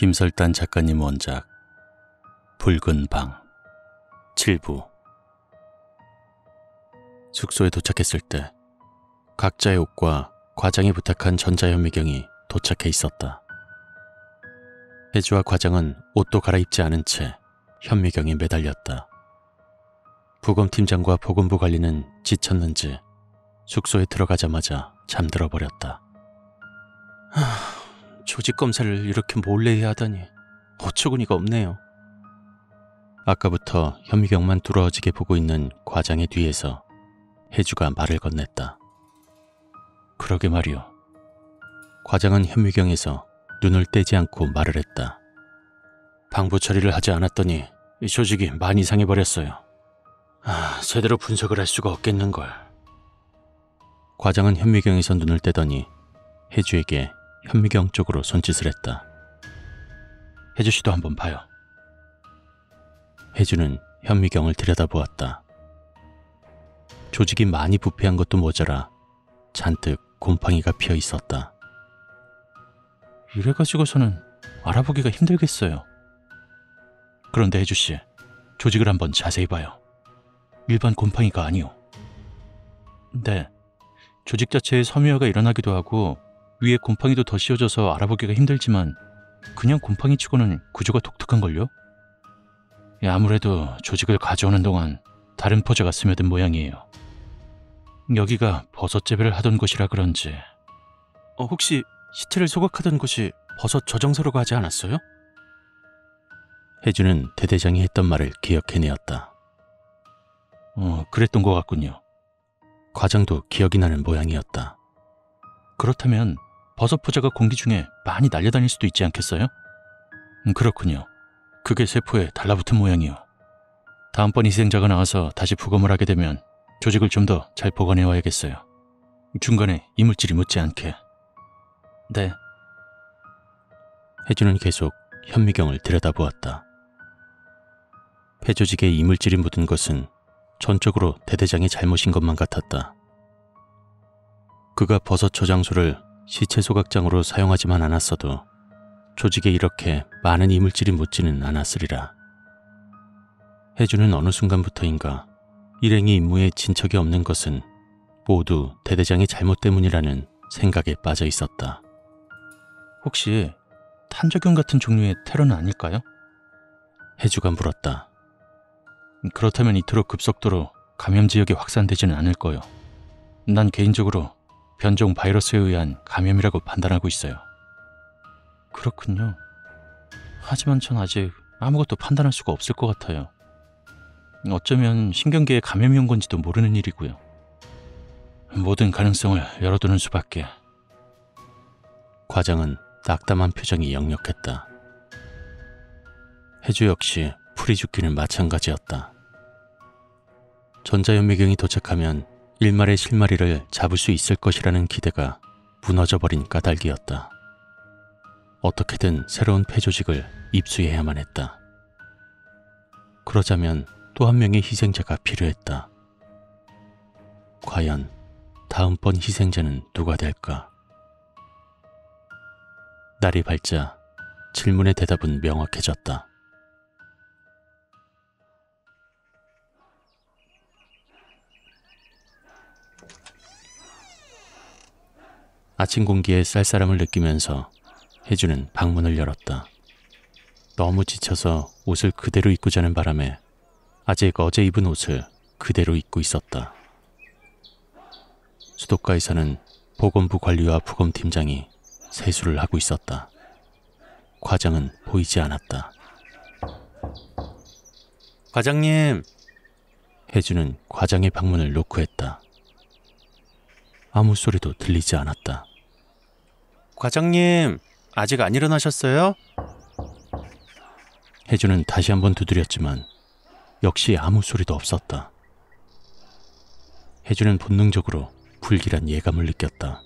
김설단 작가님 원작 붉은 방 7부. 숙소에 도착했을 때 각자의 옷과 과장이 부탁한 전자현미경이 도착해 있었다. 혜주와 과장은 옷도 갈아입지 않은 채 현미경에 매달렸다. 부검팀장과 보건부 관리는 지쳤는지 숙소에 들어가자마자 잠들어 버렸다. 조직 검사를 이렇게 몰래 해야 하다니 어처구니가 없네요. 아까부터 현미경만 두러워지게 보고 있는 과장의 뒤에서 혜주가 말을 건넸다. 그러게 말이오. 과장은 현미경에서 눈을 떼지 않고 말을 했다. 방부 처리를 하지 않았더니 이 조직이 많이 상해버렸어요. 제대로 분석을 할 수가 없겠는걸. 과장은 현미경에서 눈을 떼더니 혜주에게 현미경 쪽으로 손짓을 했다. 혜주씨도 한번 봐요. 혜주는 현미경을 들여다보았다. 조직이 많이 부패한 것도 모자라 잔뜩 곰팡이가 피어 있었다. 이래가지고서는 알아보기가 힘들겠어요. 그런데 혜주씨, 조직을 한번 자세히 봐요. 일반 곰팡이가 아니오. 네, 조직 자체에 섬유화가 일어나기도 하고 위에 곰팡이도 더 씌워져서 알아보기가 힘들지만 그냥 곰팡이 치고는 구조가 독특한걸요? 아무래도 조직을 가져오는 동안 다른 포자가 스며든 모양이에요. 여기가 버섯 재배를 하던 곳이라 그런지. 혹시 시체를 소각하던 곳이 버섯 저장소라고 하지 않았어요? 혜주는 대대장이 했던 말을 기억해내었다. 그랬던 것 같군요. 과장도 기억이 나는 모양이었다. 그렇다면 버섯 포자가 공기 중에 많이 날려다닐 수도 있지 않겠어요? 그렇군요. 그게 세포에 달라붙은 모양이요. 다음번 희생자가 나와서 다시 부검을 하게 되면 조직을 좀 더 잘 보관해 와야겠어요. 중간에 이물질이 묻지 않게. 네. 혜주는 계속 현미경을 들여다보았다. 폐조직에 이물질이 묻은 것은 전적으로 대대장의 잘못인 것만 같았다. 그가 버섯 저장소를 시체 소각장으로 사용하지만 않았어도 조직에 이렇게 많은 이물질이 묻지는 않았으리라. 혜주는 어느 순간부터인가 일행이 임무에 진척이 없는 것은 모두 대대장의 잘못 때문이라는 생각에 빠져 있었다. 혹시 탄저균 같은 종류의 테러는 아닐까요? 혜주가 물었다. 그렇다면 이토록 급속도로 감염 지역에 확산되지는 않을 거요. 난 개인적으로 변종 바이러스에 의한 감염이라고 판단하고 있어요. 그렇군요. 하지만 전 아직 아무것도 판단할 수가 없을 것 같아요. 어쩌면 신경계의 감염이 온 건지도 모르는 일이고요. 모든 가능성을 열어두는 수밖에. 과장은 낙담한 표정이 역력했다. 혜주 역시 풀이 죽기는 마찬가지였다. 전자현미경이 도착하면 일말의 실마리를 잡을 수 있을 것이라는 기대가 무너져버린 까닭이었다. 어떻게든 새로운 폐조직을 입수해야만 했다. 그러자면 또 한 명의 희생자가 필요했다. 과연 다음번 희생자는 누가 될까? 날이 밝자 질문의 대답은 명확해졌다. 아침 공기에 쌀쌀함을 느끼면서 혜주는 방문을 열었다. 너무 지쳐서 옷을 그대로 입고 자는 바람에 아직 어제 입은 옷을 그대로 입고 있었다. 수도가에서는 보건부 관리와 부검팀장이 세수를 하고 있었다. 과장은 보이지 않았다. 과장님! 혜주는 과장의 방문을 노크했다. 아무 소리도 들리지 않았다. 과장님! 아직 안 일어나셨어요? 혜주는 다시 한번 두드렸지만 역시 아무 소리도 없었다. 혜주는 본능적으로 불길한 예감을 느꼈다.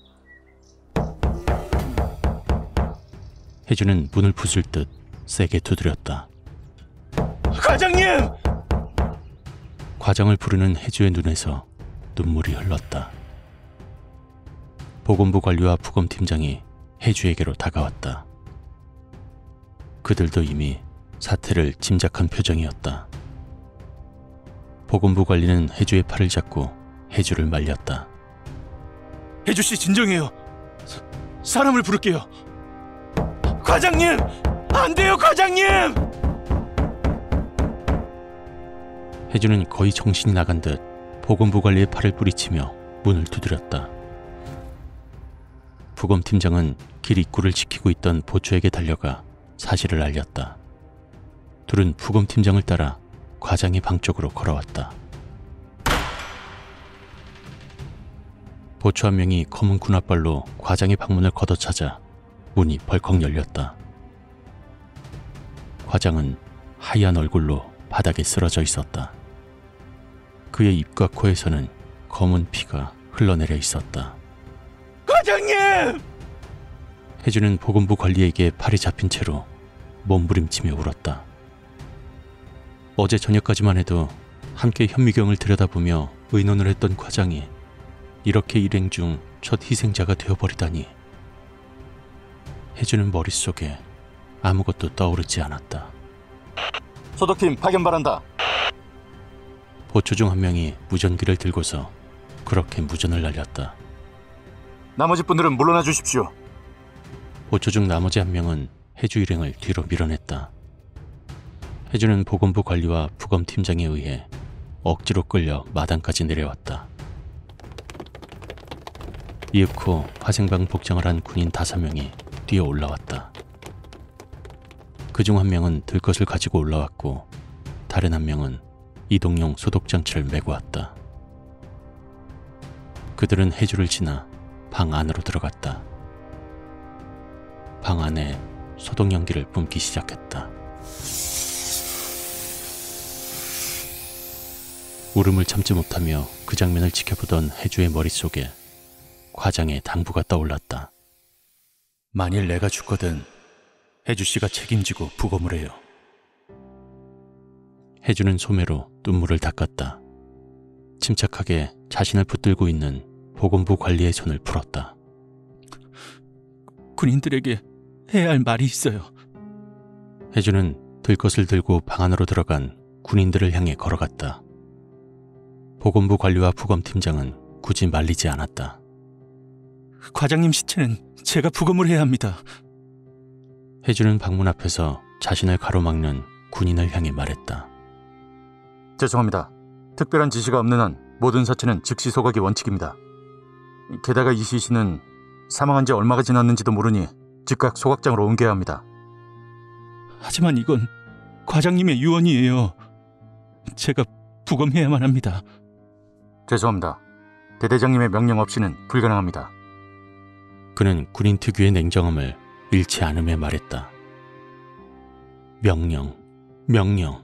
혜주는 문을 부술 듯 세게 두드렸다. 과장님! 과장을 부르는 혜주의 눈에서 눈물이 흘렀다. 보건부 관리와 부검팀장이 혜주에게로 다가왔다. 그들도 이미 사태를 짐작한 표정이었다. 보건부 관리는 해주의 팔을 잡고 해주를 말렸다. 해주씨 진정해요. 사람을 부를게요. 과장님! 안 돼요, 과장님! 해주는 거의 정신이 나간 듯 보건부 관리의 팔을 뿌리치며 문을 두드렸다. 부검팀장은 길 입구를 지키고 있던 보초에게 달려가 사실을 알렸다. 둘은 부검팀장을 따라 과장의 방 쪽으로 걸어왔다. 보초 한 명이 검은 군홧발로 과장의 방문을 걷어차자 문이 벌컥 열렸다. 과장은 하얀 얼굴로 바닥에 쓰러져 있었다. 그의 입과 코에서는 검은 피가 흘러내려 있었다. 과장님! 해주는 보건부 관리에게 팔이 잡힌 채로 몸부림치며 울었다. 어제 저녁까지만 해도 함께 현미경을 들여다보며 의논을 했던 과장이 이렇게 일행 중 첫 희생자가 되어버리다니. 해주는 머릿속에 아무것도 떠오르지 않았다. 소독팀 파견 바란다. 보초 중 한 명이 무전기를 들고서 그렇게 무전을 날렸다. 나머지 분들은 물러나 주십시오. 보초 중 나머지 한 명은 해주 일행을 뒤로 밀어냈다. 해주는 보건부 관리와 부검팀장에 의해 억지로 끌려 마당까지 내려왔다. 이윽고 화생방 복장을 한 군인 5명이 뛰어 올라왔다. 그중 한 명은 들것을 가지고 올라왔고 다른 한 명은 이동용 소독장치를 메고 왔다. 그들은 해주를 지나 방 안으로 들어갔다. 방 안에 소독 연기를 뿜기 시작했다. 울음을 참지 못하며 그 장면을 지켜보던 해주의 머릿속에 과장의 당부가 떠올랐다. 만일 내가 죽거든 해주씨가 책임지고 부검을 해요. 해주는 소매로 눈물을 닦았다. 침착하게 자신을 붙들고 있는 보건부 관리의 손을 풀었다. 군인들에게 해야 할 말이 있어요. 해주는 들것을 들고 방 안으로 들어간 군인들을 향해 걸어갔다. 보건부 관리와 부검팀장은 굳이 말리지 않았다. 과장님 시체는 제가 부검을 해야 합니다. 해주는 방문 앞에서 자신을 가로막는 군인을 향해 말했다. 죄송합니다. 특별한 지시가 없는 한 모든 사체는 즉시 소각이 원칙입니다. 게다가 이 시신은 사망한 지 얼마가 지났는지도 모르니 즉각 소각장으로 옮겨야 합니다. 하지만 이건 과장님의 유언이에요. 제가 부검해야만 합니다. 죄송합니다. 대대장님의 명령 없이는 불가능합니다. 그는 군인 특유의 냉정함을 잃지 않으며 말했다. 명령.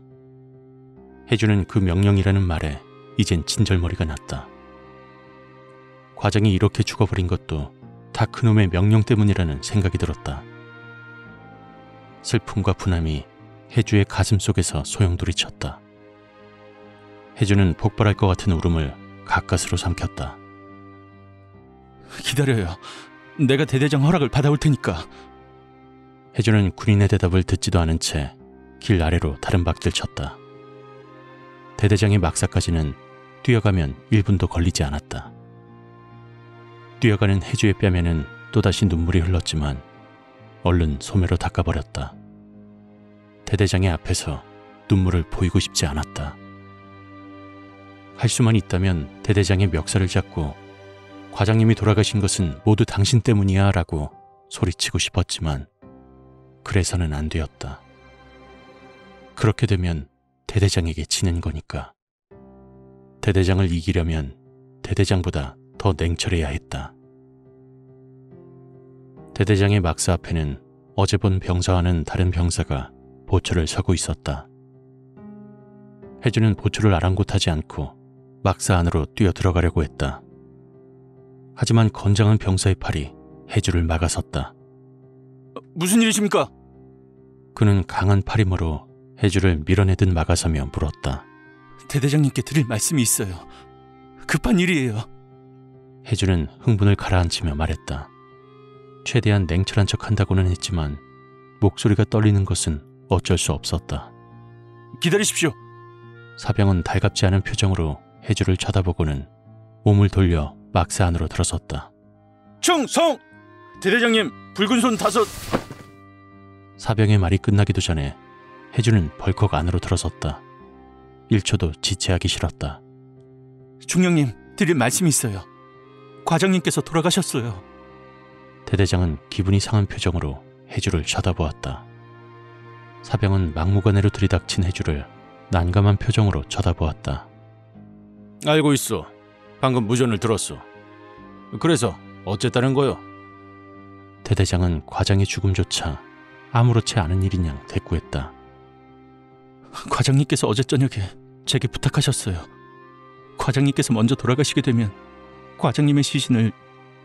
해주는 그 명령이라는 말에 이젠 진절머리가 났다. 과장이 이렇게 죽어버린 것도 다 그놈의 명령 때문이라는 생각이 들었다. 슬픔과 분함이 해주의 가슴 속에서 소용돌이쳤다. 해주는 폭발할 것 같은 울음을 가까스로 삼켰다. 기다려요. 내가 대대장 허락을 받아올 테니까. 해주는 군인의 대답을 듣지도 않은 채 길 아래로 다른 박질 쳤다. 대대장의 막사까지는 뛰어가면 1분도 걸리지 않았다. 뛰어가는 해주의 뺨에는 또다시 눈물이 흘렀지만 얼른 소매로 닦아버렸다. 대대장의 앞에서 눈물을 보이고 싶지 않았다. 할 수만 있다면 대대장의 멱살을 잡고 과장님이 돌아가신 것은 모두 당신 때문이야 라고 소리치고 싶었지만 그래서는 안 되었다. 그렇게 되면 대대장에게 지는 거니까. 대대장을 이기려면 대대장보다 더 냉철해야 했다. 대대장의 막사 앞에는 어제 본 병사와는 다른 병사가 보초를 서고 있었다. 해주는 보초를 아랑곳하지 않고 막사 안으로 뛰어 들어가려고 했다. 하지만 건장한 병사의 팔이 해주를 막아섰다. 무슨 일이십니까? 그는 강한 팔힘으로 해주를 밀어내듯 막아서며 물었다. 대대장님께 드릴 말씀이 있어요. 급한 일이에요. 해주는 흥분을 가라앉히며 말했다. 최대한 냉철한 척 한다고는 했지만 목소리가 떨리는 것은 어쩔 수 없었다. 기다리십시오. 사병은 달갑지 않은 표정으로 해주를 쳐다보고는 몸을 돌려 막사 안으로 들어섰다. 충성! 대대장님, 붉은 손 5... 사병의 말이 끝나기도 전에 해주는 벌컥 안으로 들어섰다. 1초도 지체하기 싫었다. 중령님, 드릴 말씀이 있어요. 과장님께서 돌아가셨어요. 대대장은 기분이 상한 표정으로 해주를 쳐다보았다. 사병은 막무가내로 들이닥친 해주를 난감한 표정으로 쳐다보았다. 알고 있어. 방금 무전을 들었어. 그래서 어쨌다는 거요? 대대장은 과장의 죽음조차 아무렇지 않은 일인 양 대꾸했다. 과장님께서 어제 저녁에 제게 부탁하셨어요. 과장님께서 먼저 돌아가시게 되면 과장님의 시신을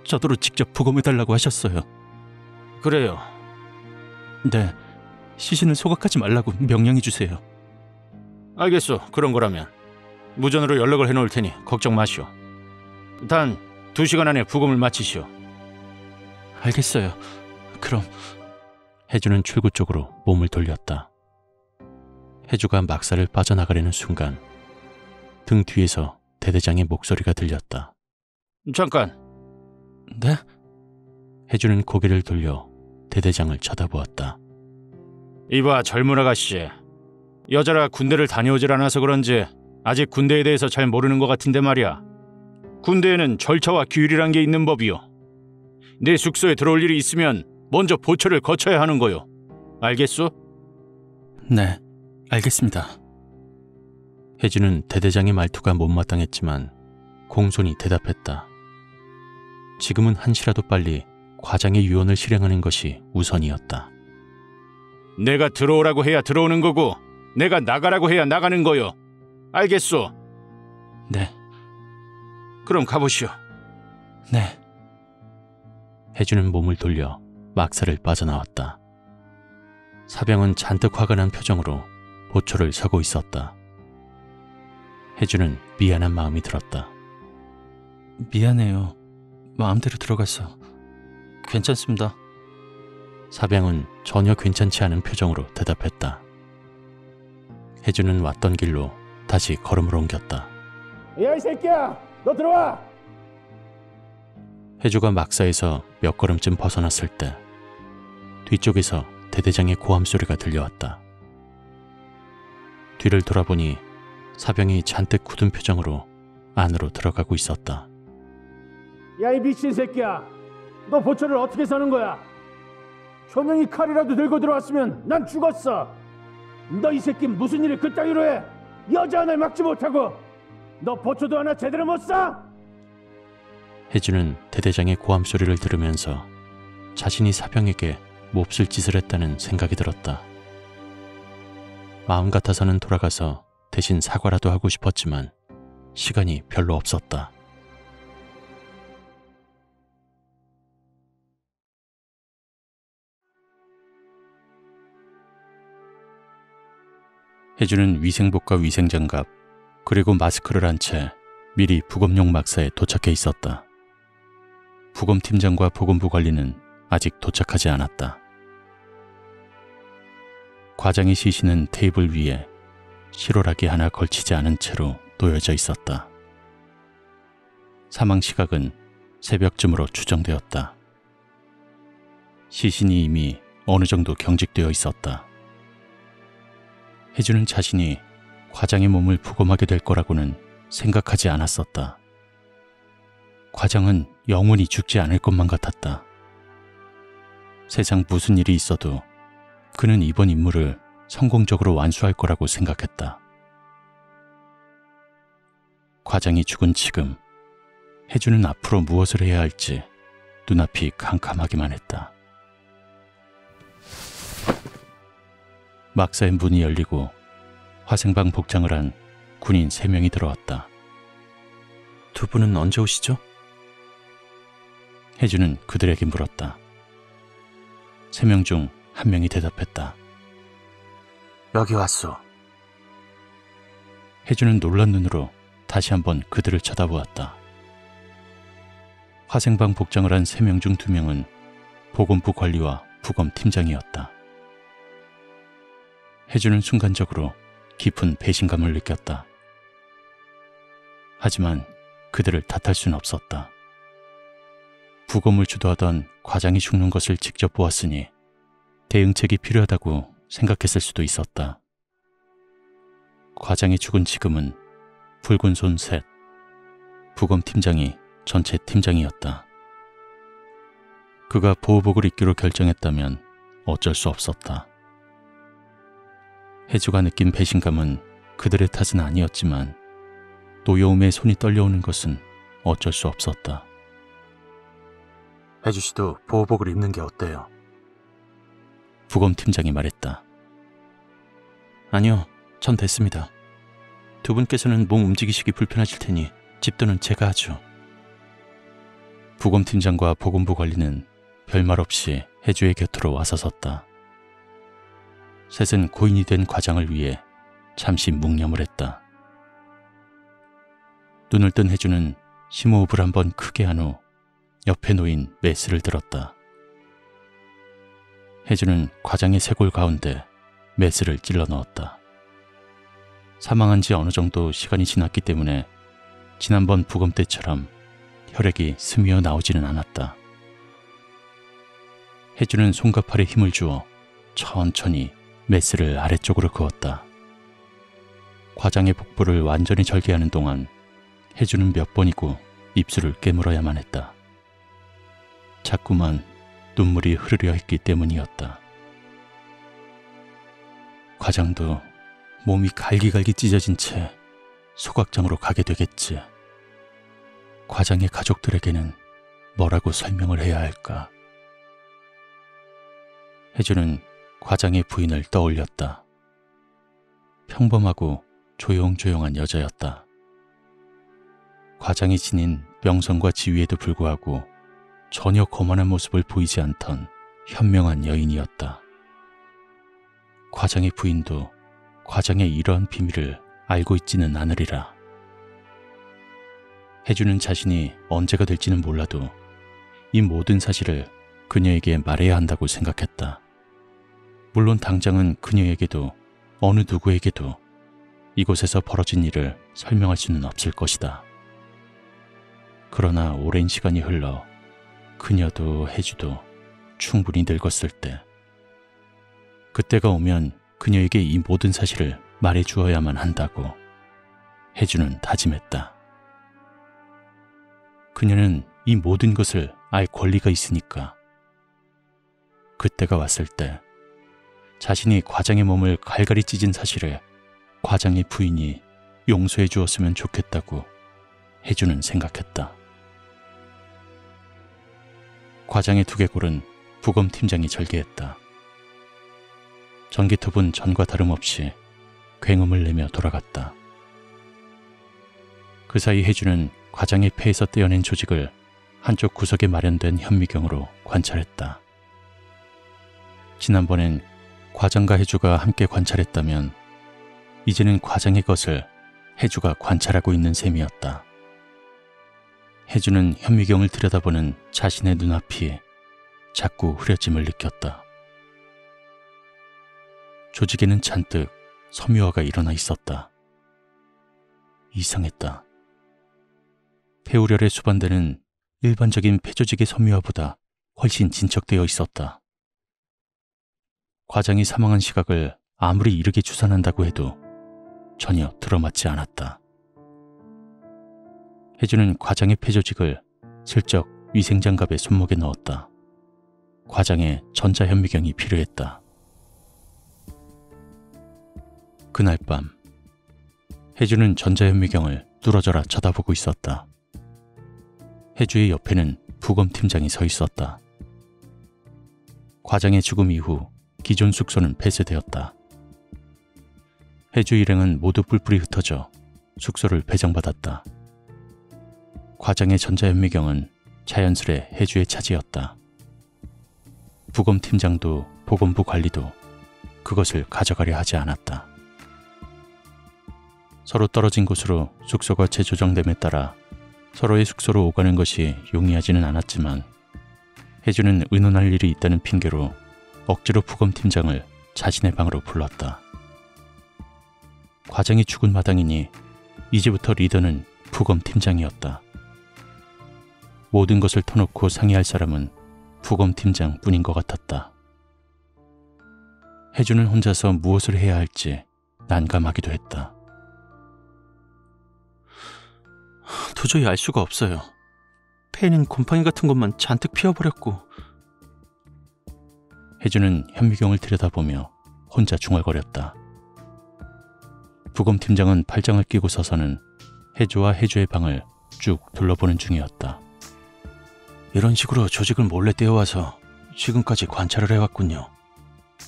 저도로 직접 부검해달라고 하셨어요. 그래요? 네, 시신을 소각하지 말라고 명령해 주세요. 알겠어. 그런 거라면 무전으로 연락을 해놓을 테니 걱정 마시오. 단 2시간 안에 부검을 마치시오. 알겠어요. 그럼... 해주는 출구 쪽으로 몸을 돌렸다. 해주가 막사를 빠져나가려는 순간 등 뒤에서 대대장의 목소리가 들렸다. 잠깐! 네? 해주는 고개를 돌려 대대장을 쳐다보았다. 이봐, 젊은 아가씨. 여자라 군대를 다녀오질 않아서 그런지 아직 군대에 대해서 잘 모르는 것 같은데 말이야. 군대에는 절차와 규율이란 게 있는 법이요. 내 숙소에 들어올 일이 있으면 먼저 보초를 거쳐야 하는 거요. 알겠소? 네, 알겠습니다. 해주는 대대장의 말투가 못마땅했지만 공손히 대답했다. 지금은 한시라도 빨리 과장의 유언을 실행하는 것이 우선이었다. 내가 들어오라고 해야 들어오는 거고 내가 나가라고 해야 나가는 거요. 알겠소? 네. 그럼 가보시오. 네. 해주는 몸을 돌려 막사를 빠져나왔다. 사병은 잔뜩 화가 난 표정으로 보초를 서고 있었다. 해주는 미안한 마음이 들었다. 미안해요. 마음대로 들어가서. 괜찮습니다. 사병은 전혀 괜찮지 않은 표정으로 대답했다. 해주는 왔던 길로 다시 걸음을 옮겼다. 야, 이 새끼야! 너 들어와! 해주가 막사에서 몇 걸음쯤 벗어났을 때 뒤쪽에서 대대장의 고함 소리가 들려왔다. 뒤를 돌아보니 사병이 잔뜩 굳은 표정으로 안으로 들어가고 있었다. 야, 이 미친 새끼야! 너 보초를 어떻게 사는 거야? 현영이 칼이라도 들고 들어왔으면 난 죽었어! 너 이 새끼 무슨 일을 그따위로 해? 여자 하나를 막지 못하고! 너 보초도 하나 제대로 못 사? 해주는 대대장의 고함 소리를 들으면서 자신이 사병에게 몹쓸 짓을 했다는 생각이 들었다. 마음 같아서는 돌아가서 대신 사과라도 하고 싶었지만 시간이 별로 없었다. 해주는 위생복과 위생장갑 그리고 마스크를 한 채 미리 부검용 막사에 도착해 있었다. 부검팀장과 보건부 관리는 아직 도착하지 않았다. 과장의 시신은 테이블 위에 실오라기 하나 걸치지 않은 채로 놓여져 있었다. 사망 시각은 새벽쯤으로 추정되었다. 시신이 이미 어느 정도 경직되어 있었다. 해주는 자신이 과장의 몸을 부검하게 될 거라고는 생각하지 않았었다. 과장은 영원히 죽지 않을 것만 같았다. 세상 무슨 일이 있어도 그는 이번 임무를 성공적으로 완수할 거라고 생각했다. 과장이 죽은 지금 해주는 앞으로 무엇을 해야 할지 눈앞이 캄캄하기만 했다. 막사의 문이 열리고 화생방 복장을 한 군인 3명이 들어왔다. 두 분은 언제 오시죠? 해주는 그들에게 물었다. 3명 중 1명이 대답했다. 여기 왔소. 해주는 놀란 눈으로 다시 한번 그들을 쳐다보았다. 화생방 복장을 한 3명 중 2명은 보건부 관리와 부검팀장이었다. 혜주는 순간적으로 깊은 배신감을 느꼈다. 하지만 그들을 탓할 수는 없었다. 부검을 주도하던 과장이 죽는 것을 직접 보았으니 대응책이 필요하다고 생각했을 수도 있었다. 과장이 죽은 지금은 붉은 손 셋, 부검 팀장이 전체 팀장이었다. 그가 보호복을 입기로 결정했다면 어쩔 수 없었다. 혜주가 느낀 배신감은 그들의 탓은 아니었지만 노여움에 손이 떨려오는 것은 어쩔 수 없었다. 혜주 씨도 보호복을 입는 게 어때요? 부검 팀장이 말했다. 아니요, 전 됐습니다. 두 분께서는 몸 움직이시기 불편하실 테니 집도는 제가 하죠. 부검 팀장과 보건부 관리는 별말 없이 혜주의 곁으로 와서 섰다. 셋은 고인이 된 과장을 위해 잠시 묵념을 했다. 눈을 뜬 혜주는 심호흡을 한번 크게 한 후 옆에 놓인 메스를 들었다. 혜주는 과장의 쇄골 가운데 메스를 찔러 넣었다. 사망한 지 어느 정도 시간이 지났기 때문에 지난번 부검 때처럼 혈액이 스미어 나오지는 않았다. 혜주는 손과 팔에 힘을 주어 천천히 메스를 아래쪽으로 그었다. 과장의 복부를 완전히 절개하는 동안 혜주는 몇 번이고 입술을 깨물어야만 했다. 자꾸만 눈물이 흐르려 했기 때문이었다. 과장도 몸이 갈기갈기 찢어진 채 소각장으로 가게 되겠지. 과장의 가족들에게는 뭐라고 설명을 해야 할까? 혜주는 과장의 부인을 떠올렸다. 평범하고 조용조용한 여자였다. 과장이 지닌 명성과 지위에도 불구하고 전혀 거만한 모습을 보이지 않던 현명한 여인이었다. 과장의 부인도 과장의 이러한 비밀을 알고 있지는 않으리라. 혜주는 자신이 언제가 될지는 몰라도 이 모든 사실을 그녀에게 말해야 한다고 생각했다. 물론 당장은 그녀에게도 어느 누구에게도 이곳에서 벌어진 일을 설명할 수는 없을 것이다. 그러나 오랜 시간이 흘러 그녀도 혜주도 충분히 늙었을 때, 그때가 오면 그녀에게 이 모든 사실을 말해 주어야만 한다고 혜주는 다짐했다. 그녀는 이 모든 것을 알 권리가 있으니까. 그때가 왔을 때 자신이 과장의 몸을 갈갈이 찢은 사실을 과장의 부인이 용서해 주었으면 좋겠다고 혜주는 생각했다. 과장의 두개골은 부검 팀장이 절개했다. 전기톱은 전과 다름없이 굉음을 내며 돌아갔다. 그 사이 혜주는 과장의 폐에서 떼어낸 조직을 한쪽 구석에 마련된 현미경으로 관찰했다. 지난번엔 과장과 혜주가 함께 관찰했다면 이제는 과장의 것을 혜주가 관찰하고 있는 셈이었다. 혜주는 현미경을 들여다보는 자신의 눈앞이 자꾸 흐려짐을 느꼈다. 조직에는 잔뜩 섬유화가 일어나 있었다. 이상했다. 폐우열에 수반되는 일반적인 폐조직의 섬유화보다 훨씬 진척되어 있었다. 과장이 사망한 시각을 아무리 이르게 추산한다고 해도 전혀 들어맞지 않았다. 혜주는 과장의 폐조직을 슬쩍 위생장갑에 손목에 넣었다. 과장의 전자현미경이 필요했다. 그날 밤 혜주는 전자현미경을 뚫어져라 쳐다보고 있었다. 혜주의 옆에는 부검 팀장이 서 있었다. 과장의 죽음 이후 기존 숙소는 폐쇄되었다. 혜주 일행은 모두 뿔뿔이 흩어져 숙소를 배정받았다. 과장의 전자현미경은 자연스레 혜주의 차지였다. 부검 팀장도 보건부 관리도 그것을 가져가려 하지 않았다. 서로 떨어진 곳으로 숙소가 재조정됨에 따라 서로의 숙소로 오가는 것이 용이하지는 않았지만 혜주는 의논할 일이 있다는 핑계로 억지로 부검 팀장을 자신의 방으로 불렀다. 과장이 죽은 마당이니 이제부터 리더는 부검 팀장이었다. 모든 것을 터놓고 상의할 사람은 부검 팀장 뿐인 것 같았다. 혜주는 혼자서 무엇을 해야 할지 난감하기도 했다. 도저히 알 수가 없어요. 폐에는 곰팡이 같은 것만 잔뜩 피어버렸고. 혜주는 현미경을 들여다보며 혼자 중얼거렸다. 부검 팀장은 팔짱을 끼고 서서는 혜주와 혜주의 방을 쭉 둘러보는 중이었다. 이런 식으로 조직을 몰래 떼어와서 지금까지 관찰을 해왔군요.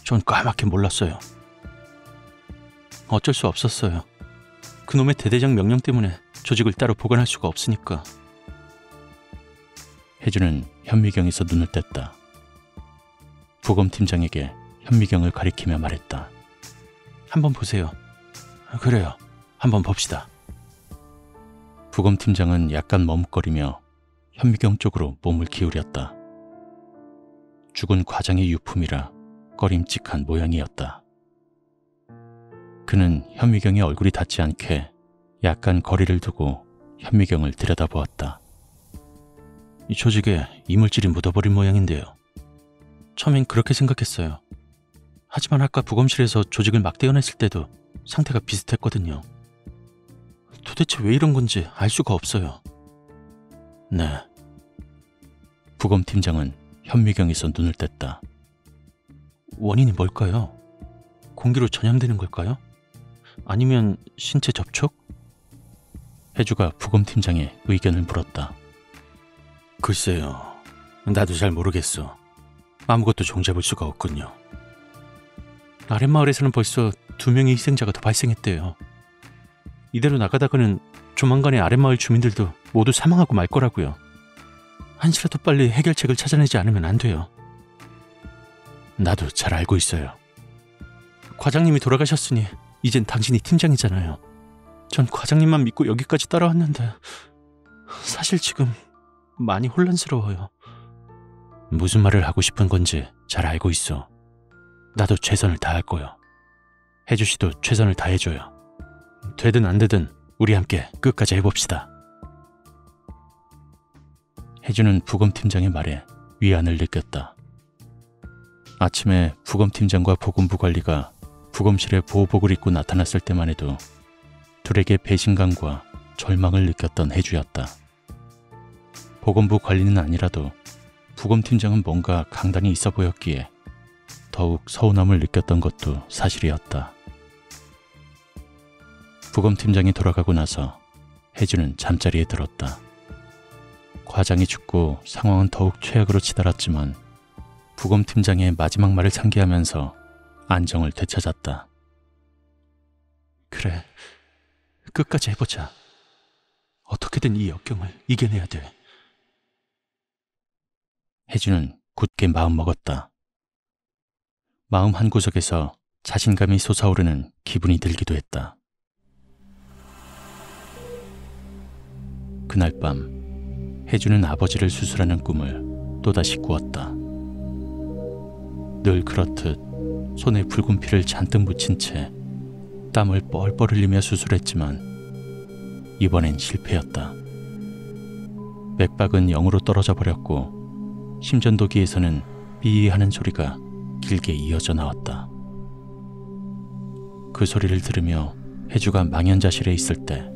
전 까맣게 몰랐어요. 어쩔 수 없었어요. 그놈의 대대장 명령 때문에 조직을 따로 보관할 수가 없으니까. 혜주는 현미경에서 눈을 뗐다. 부검 팀장에게 현미경을 가리키며 말했다. 한번 보세요. 그래요. 한번 봅시다. 부검 팀장은 약간 머뭇거리며 현미경 쪽으로 몸을 기울였다. 죽은 과장의 유품이라 꺼림칙한 모양이었다. 그는 현미경에 얼굴이 닿지 않게 약간 거리를 두고 현미경을 들여다보았다. 이 조직에 이물질이 묻어버린 모양인데요. 처음엔 그렇게 생각했어요. 하지만 아까 부검실에서 조직을 막 떼어냈을 때도 상태가 비슷했거든요. 도대체 왜 이런 건지 알 수가 없어요. 네. 부검 팀장은 현미경에서 눈을 뗐다. 원인이 뭘까요? 공기로 전염되는 걸까요? 아니면 신체 접촉? 혜주가 부검 팀장의 의견을 물었다. 글쎄요. 나도 잘 모르겠어. 아무것도 종잡을 수가 없군요. 아랫마을에서는 벌써 2명의 희생자가 더 발생했대요. 이대로 나가다가는 조만간에 아랫마을 주민들도 모두 사망하고 말 거라고요. 한시라도 빨리 해결책을 찾아내지 않으면 안 돼요. 나도 잘 알고 있어요. 과장님이 돌아가셨으니 이젠 당신이 팀장이잖아요. 전 과장님만 믿고 여기까지 따라왔는데 사실 지금 많이 혼란스러워요. 무슨 말을 하고 싶은 건지 잘 알고 있어. 나도 최선을 다할 거요. 혜주 씨도 최선을 다해줘요. 되든 안 되든 우리 함께 끝까지 해봅시다. 혜주는 부검팀장의 말에 위안을 느꼈다. 아침에 부검팀장과 보건부 관리가 부검실에 보호복을 입고 나타났을 때만 해도 둘에게 배신감과 절망을 느꼈던 혜주였다. 보건부 관리는 아니라도 부검팀장은 뭔가 강단이 있어 보였기에 더욱 서운함을 느꼈던 것도 사실이었다. 부검팀장이 돌아가고 나서 혜주는 잠자리에 들었다. 과장이 죽고 상황은 더욱 최악으로 치달았지만 부검팀장의 마지막 말을 상기하면서 안정을 되찾았다. 그래, 끝까지 해보자. 어떻게든 이 역경을 이겨내야 돼. 혜주는 굳게 마음먹었다. 마음 한구석에서 자신감이 솟아오르는 기분이 들기도 했다. 그날 밤 혜주는 아버지를 수술하는 꿈을 또다시 꾸었다. 늘 그렇듯 손에 붉은 피를 잔뜩 묻힌 채 땀을 뻘뻘 흘리며 수술했지만 이번엔 실패였다. 맥박은 0으로 떨어져 버렸고 심전도기에서는 삐하는 소리가 길게 이어져 나왔다. 그 소리를 들으며 혜주가 망연자실해 있을 때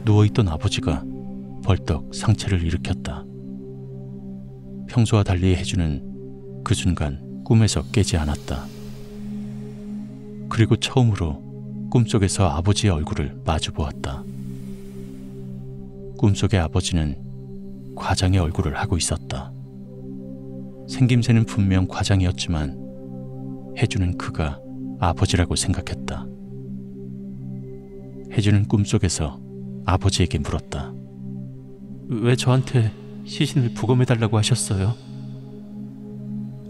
누워있던 아버지가 벌떡 상체를 일으켰다. 평소와 달리 혜주는 그 순간 꿈에서 깨지 않았다. 그리고 처음으로 꿈속에서 아버지의 얼굴을 마주보았다. 꿈속의 아버지는 과장의 얼굴을 하고 있었다. 생김새는 분명 과장이었지만 혜주는 그가 아버지라고 생각했다. 혜주는 꿈속에서 아버지에게 물었다. 왜 저한테 시신을 부검해달라고 하셨어요?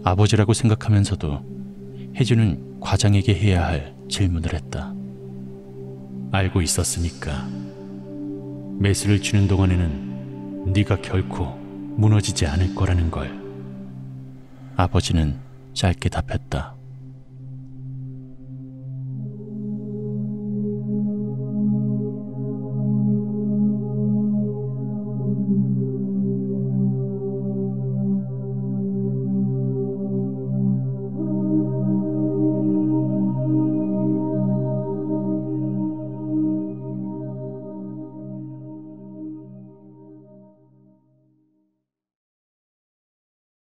아버지라고 생각하면서도 혜주는 과장에게 해야 할 질문을 했다. 알고 있었으니까. 메스를 쥐는 동안에는 네가 결코 무너지지 않을 거라는 걸. 아버지는 짧게 답했다.